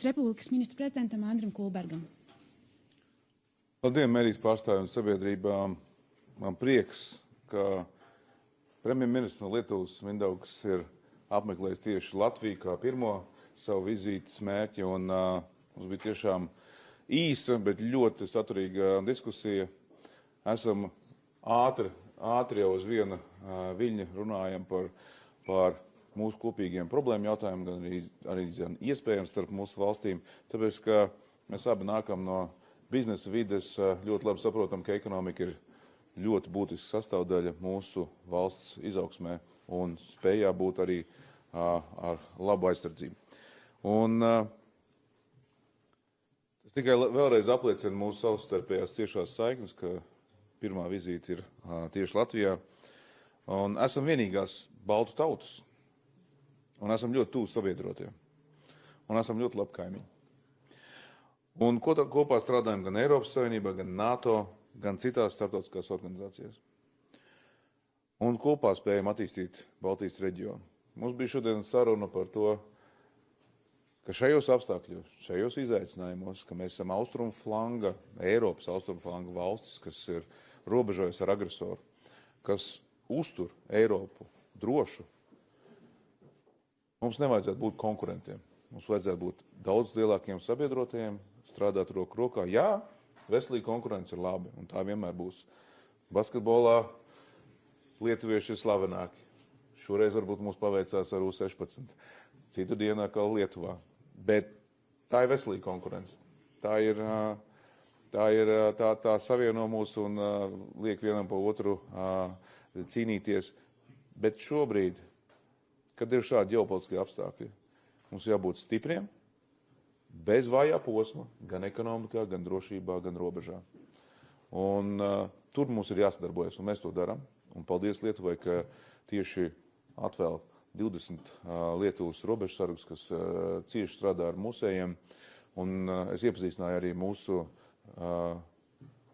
Republikas ministru prezidentam Andrim Kulbergam. Labdien, mērijas pārstāvjiem un sabiedrībām. Man prieks, ka premjerministrs no Lietuvas Mindaugas ir apmeklējis tieši Latviju kā pirmo savu vizītes mērķi, un mums bija tiešām īsa, bet ļoti saturīga diskusija. Esam ātri jau uz viena viļņa runājam par mūsu kopīgiem problēmu jautājumiem, gan arī iespējams starp mūsu valstīm, tāpēc, ka mēs abi nākam no biznesa vides, ļoti labi saprotam, ka ekonomika ir ļoti būtiska sastāvdaļa mūsu valsts izaugsmē un spējā būt arī ar labu aizsardzību. Un tas tikai vēlreiz apliecina mūsu savstarpējās ciešās saiknes, ka pirmā vizīte ir tieši Latvijā. Un esam vienīgās baltu tautas. Un esam ļoti tuvu sabiedrotiem. Un esam ļoti labi kaimiņi. Un kopā strādājam gan Eiropas Savienībā, gan NATO, gan citās starptautiskās organizācijās. Un kopā spējam attīstīt Baltijas reģionu. Mums bija šodien saruna par to, ka šajos apstākļos, šajos izaicinājumos, ka mēs esam austrumu flanga, Eiropas austrumu flanga valstis, kas ir robežojas ar agresoru, kas uztur Eiropu drošu, mums nevajadzētu būt konkurentiem. Mums vajadzētu būt daudz lielākiem sabiedrotajiem, strādāt roku rokā. Jā, veselīga konkurence ir labi, un tā vienmēr būs. Basketbolā lietuvieši ir slavenāki. Šoreiz varbūt mums paveicās ar U16. Citu dienu atkal Lietuvā. Bet tā ir veselīga konkurence. Tā savieno mūs un liek vienam pa otru cīnīties. Bet šobrīd, kad ir šādi ģeopolitiskie apstākļi, mums jābūt stipriem, bez vājā posma, gan ekonomikā, gan drošībā, gan robežā. Un tur mums ir jāsadarbojas, un mēs to darām. Un paldies Lietuvai, ka tieši atvēl 20 Lietuvas robežsargus, kas cieši strādā ar mūsējiem. Un es iepazīstināju arī mūsu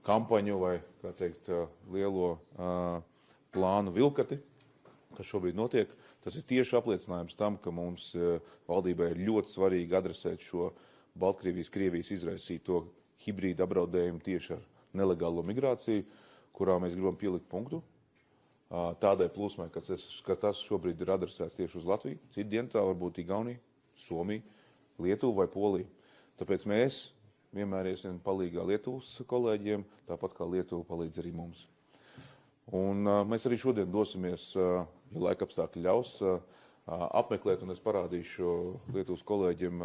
kampaņu vai, kā teikt, lielo plānu Vilkati, kas šobrīd notiek. Tas ir tieši apliecinājums tam, ka mums valdībai ir ļoti svarīgi adresēt šo Baltkrievijas izraisīto hibrīdu apdraudējumu tieši ar nelegālo migrāciju, kurā mēs gribam pielikt punktu. Tādai plūsmai, ka tas šobrīd ir adresēts tieši uz Latviju. Citdien tā var būt Igaunija, Somija, Lietuva vai Polija. Tāpēc mēs vienmēr iesim palīgā Lietuvas kolēģiem, tāpat kā Lietuva palīdz arī mums. Un mēs arī šodien dosimies, ja laika apstākļi ļaus, apmeklēt, un es parādīšu Lietuvas kolēģiem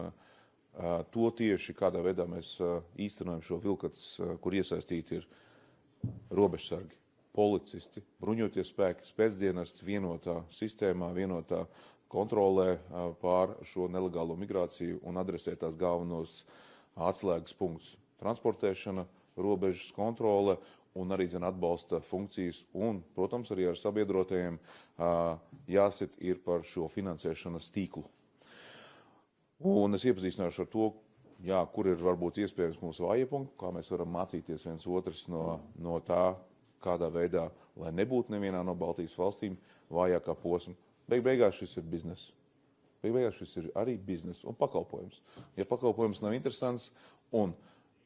to tieši, kādā veidā mēs īstenojam šo Vilkats, kur iesaistīti ir robežsargi, policisti, bruņoties spēki, spēcdienests vienotā sistēmā, vienotā kontrolē pār šo nelegālo migrāciju un adresēt tās galvenos atslēgas punktus. Transportēšana, robežas kontrole un arī atbalsta funkcijas un, protams, arī ar sabiedrotajiem jāsit ir par šo finansēšanas tīklu. Un es iepazīstināšu ar to, kur ir varbūt iespējams mūsu vājie punkti, kā mēs varam mācīties viens otrs no tā, kādā veidā, lai nebūtu nevienā no Baltijas valstīm vājākā posma. Beigās šis ir biznes. Beigās šis ir arī biznes un pakalpojums. Ja pakalpojums nav interesants un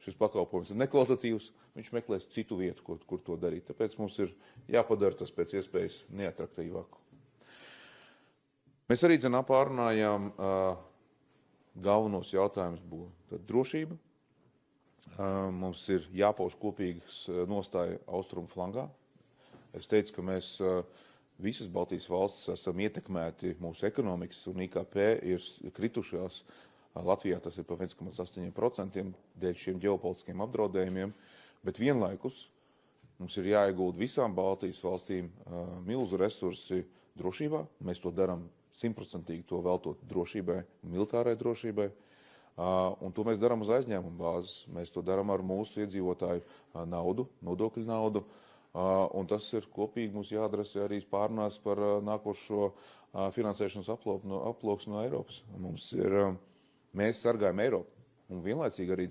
šis pakalpojums ir nekvalitatīvs, viņš meklēs citu vietu, kur to darīt. Tāpēc mums ir jāpadara tas pēc iespējas neatraktīvāku. Mēs arī pārunājām galvenos jautājumus būtu drošība. Mums ir jāpauž kopīgas nostāja austrumu flangā. Es teicu, ka mēs visas Baltijas valstis esam ietekmēti, mūsu ekonomikas un IKP ir kritušās. Latvijā tas ir pa 1,8% dēļ šiem ģeopolitiskiem apdraudējumiem, bet vienlaikus mums ir jāiegulda visām Baltijas valstīm milzu resursi drošībā. Mēs to darām 100% to veltot drošībai, militārai drošībai, un to mēs darām uz aizņēmumu bāzes. Mēs to darām ar mūsu iedzīvotāju naudu, nodokļu naudu, un tas ir kopīgi mums jāadresē arī pārunās par nākošo finansēšanas aploks no Eiropas. Mēs sargājam Eiropu un vienlaicīgi arī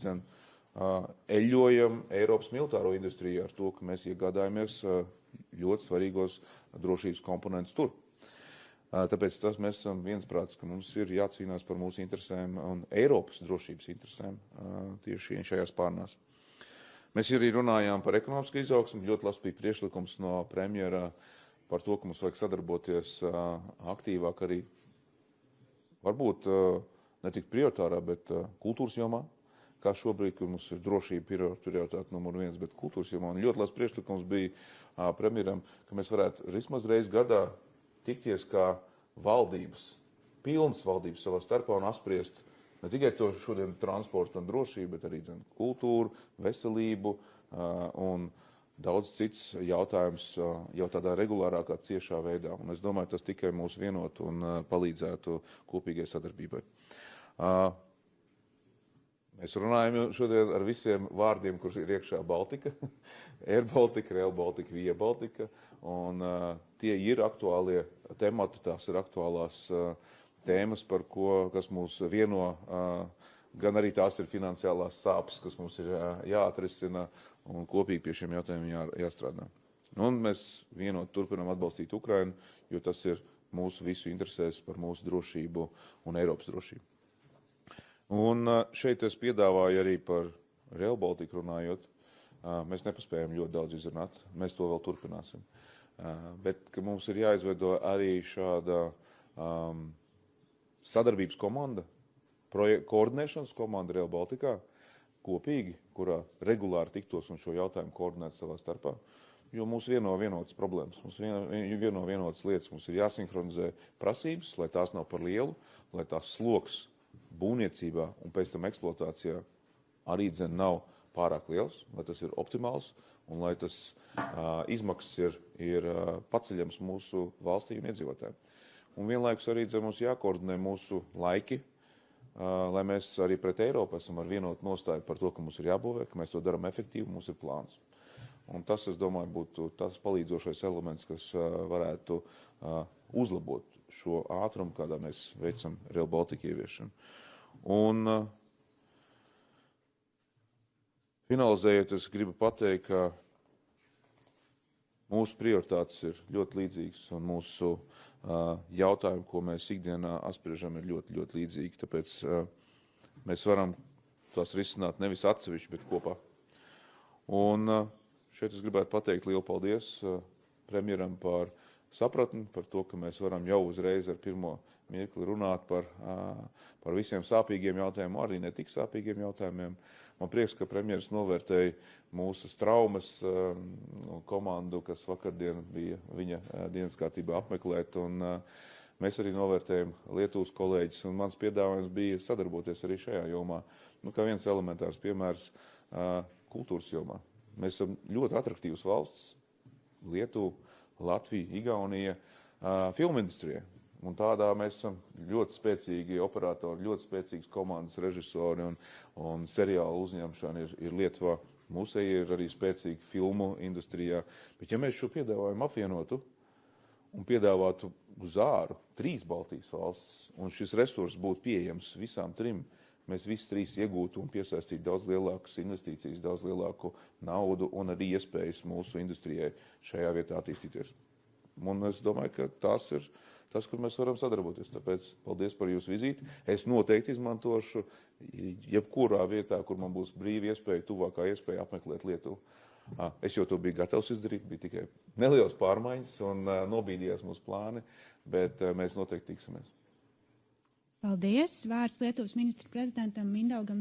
eļļojam Eiropas militāro industriju ar to, ka mēs iegādājamies ļoti svarīgos drošības komponentus tur. Tāpēc mēs esam viensprāts, ka mums ir jācīnās par mūsu interesēm un Eiropas drošības interesēm tieši šajās pārnās. Mēs arī runājām par ekonomisku izaugsmu. Ļoti labs bija priekšlikums no premjera par to, ka mums vajag sadarboties aktīvāk arī, varbūt ne tik prioritārā, bet kultūras jomā, kā šobrīd, kur mums ir drošība prioritāte numur 1, bet kultūras jomā. Un ļoti labs priekšlikums bija premjeram, ka mēs varētu vismaz reizi gadā tikties kā valdības, pilnas valdības savā starpā un apspriest ne tikai to šodien transportu un drošību, bet arī kultūru, veselību un daudz cits jautājums jau tādā regulārākā, ciešā veidā. Un es domāju, tas tikai mūs vienot un palīdzētu kopīgai sadarbībai. Mēs runājam šodien ar visiem vārdiem, kurš ir iekšā Baltika, Air Baltica, Rail Baltica, Via Baltica, un tie ir aktuālie temati, tās ir aktuālās tēmas, kas mūs vieno, gan arī tās ir finansiālās sāpes, kas mums ir jāatrisina un kopīgi pie šiem jautājumiem jāstrādā. Un mēs vienot turpinām atbalstīt Ukrainu, jo tas ir mūsu visu interesēs par mūsu drošību un Eiropas drošību. Un šeit es piedāvāju arī par Rail Baltica runājot. Mēs nepaspējam ļoti daudz izrunāt, mēs to vēl turpināsim. Bet ka mums ir jāizveido arī šāda sadarbības komanda, koordinēšanas komanda Rail Baltica kopīgi, kurā regulāri tiktos un šo jautājumu koordinēt savā starpā. Jo mūs vieno vienotas problēmas, mūs vieno vienotas lietas, mums ir jāsinhronizē prasības, lai tās nav par lielu, lai tās sloks būvniecībā un pēc tam eksploatācijā arī nav pārāk liels, lai tas ir optimāls un lai tas izmaksas ir paceļams mūsu valstī un iedzīvotājiem. Un vienlaikus arī mums jākoordinē mūsu laiki, lai mēs arī pret Eiropu esam ar vienotu nostāju par to, ka mums ir jābūvē, ka mēs to darām efektīvi, mums ir plāns. Un tas, es domāju, būtu tas palīdzošais elements, kas varētu uzlabot šo ātrumu, kādā mēs veicam Rail Baltica ieviešanu. Un finalizējot, es gribu pateikt, ka mūsu prioritātes ir ļoti līdzīgas un mūsu jautājumi, ko mēs ikdienā apspriežam, ir ļoti, ļoti līdzīgi. Tāpēc mēs varam tās risināt nevis atsevišķi, bet kopā. Un šeit es gribētu pateikt lielu paldies premjeram par sapratni, par to, ka mēs varam jau uzreiz ar pirmo mirkli runāt par visiem sāpīgiem jautājumiem, arī ne tik sāpīgiem jautājumiem. Man prieks, ka premjeras novērtēja mūsu traumas komandu, kas vakardien bija viņa dienas kārtībā apmeklēt, un mēs arī novērtējam Lietuvas kolēģis, un mans piedāvājums bija sadarboties arī šajā jomā. Kā viens elementārs piemērs kultūras jomā. Mēs esam ļoti atraktīvas valsts, Lietuva, Latvija, Igaunija, filmu industrijai. Un tādā mēs esam ļoti spēcīgi operatori, ļoti spēcīgas komandas režisori un seriālu uzņemšana ir Lietuvā. Mūsēji ir arī spēcīgi filmu industrijā. Bet ja mēs šo piedāvājumu apvienotu un piedāvātu uz āru 3 Baltijas valstis, un šis resurs būtu pieejams visām 3, mēs visi 3 iegūtu un piesaistītu daudz lielākas investīcijas, daudz lielāku naudu un arī iespējas mūsu industrijai šajā vietā attīstīties. Un es domāju, ka tas ir tas, kur mēs varam sadarboties. Tāpēc paldies par jūsu vizīti. Es noteikti izmantošu jebkurā vietā, kur man būs brīva iespēja, tuvākā iespēja apmeklēt Lietuvu. Es jau to biju gatavs izdarīt, bija tikai nelielas pārmaiņas un nobīdījās mūsu plāni, bet mēs noteikti tiksimies. Paldies. Vārds Lietuvas ministra prezidentam Mindaugam